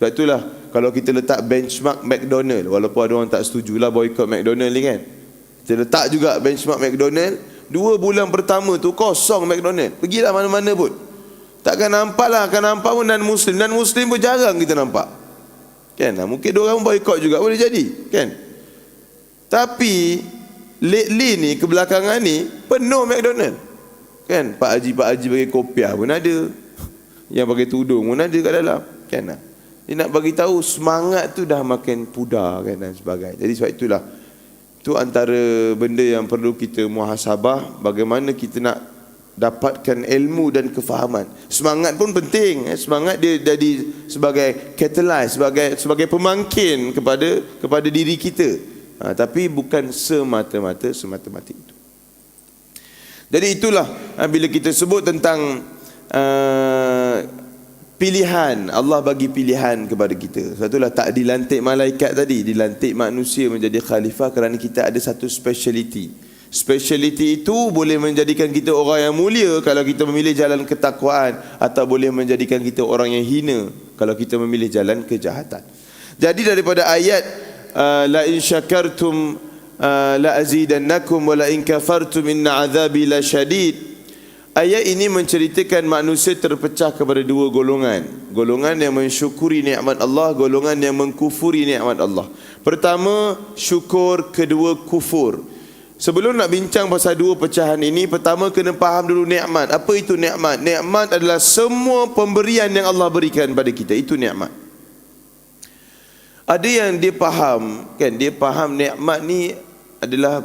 Sebab itulah kalau kita letak benchmark McDonald, walaupun ada orang tak setujulah boykot McDonald ni kan, kita letak juga benchmark McDonald. 2 bulan pertama tu kosong McDonald. Pergilah mana-mana pun takkan nampak lah. Akan nampak pun non-Muslim pun jarang kita nampak kan. Mungkin diorang boykot juga, boleh jadi kan. Tapi lately ni, kebelakangan ni penuh McDonald kan. Pak Haji pakai kopiah pun ada, yang pakai tudung pun ada kat dalam kan. Dia nak bagi tahu semangat tu dah makin pudar kan dan sebagainya. Jadi sebab itulah, itu antara benda yang perlu kita muhasabah, bagaimana kita nak dapatkan ilmu dan kefahaman. Semangat pun penting. Semangat dia jadi sebagai catalyst, sebagai pemangkin kepada diri kita. Tapi bukan semata-mata itu. Jadi itulah bila kita sebut tentang pilihan, Allah bagi pilihan kepada kita. Sebab itulah tak dilantik malaikat tadi, dilantik manusia menjadi khalifah kerana kita ada satu speciality. Speciality itu boleh menjadikan kita orang yang mulia kalau kita memilih jalan ketakwaan, atau boleh menjadikan kita orang yang hina kalau kita memilih jalan kejahatan. Jadi daripada ayat la in syakartum la azidannakum wa la in kafartum inna azabi lasyadid, ayat ini menceritakan manusia terpecah kepada 2 golongan. Golongan yang mensyukuri nikmat Allah, golongan yang mengkufuri nikmat Allah. Pertama syukur, kedua kufur. Sebelum nak bincang pasal 2 pecahan ini, pertama kena faham dulu nikmat. Apa itu nikmat? Nikmat adalah semua pemberian yang Allah berikan pada kita. Itu nikmat. Ada yang dia faham kan, dia faham nikmat ni adalah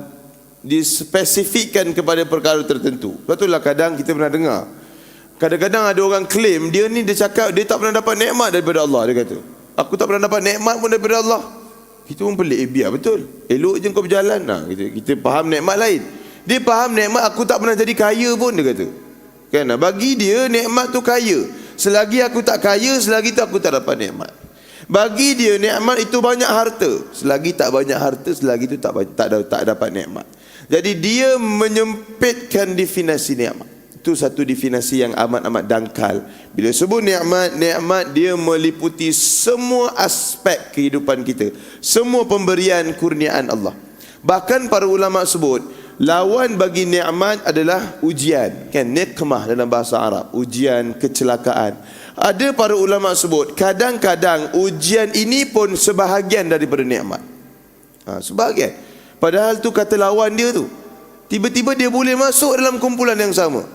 dispesifikkan kepada perkara tertentu. Sebab itulah kadang kita pernah dengar, kadang-kadang ada orang claim dia cakap dia tak pernah dapat nikmat daripada Allah. Dia kata, aku tak pernah dapat nikmat pun daripada Allah. Kita pun pelik, biar betul, elok je kau berjalan. Kita faham nikmat lain. Dia faham nikmat aku tak pernah jadi kaya pun, dia kata kan. Bagi dia nikmat tu kaya. Selagi aku tak kaya, selagi tu aku tak dapat nikmat. Bagi dia nikmat itu banyak harta. Selagi tak banyak harta, selagi tu tak dapat nikmat. Jadi dia menyempitkan definisi nikmat. Itu satu definisi yang amat-amat dangkal. Bila sebut nikmat, nikmat dia meliputi semua aspek kehidupan kita, semua pemberian kurniaan Allah. Bahkan para ulama sebut lawan bagi nikmat adalah ujian, kan, nikmah dalam bahasa Arab, ujian, kecelakaan. Ada para ulama sebut kadang-kadang ujian ini pun sebahagian daripada nikmat. Sebahagian. Padahal tu kata lawan dia tu. Tiba-tiba dia boleh masuk dalam kumpulan yang sama.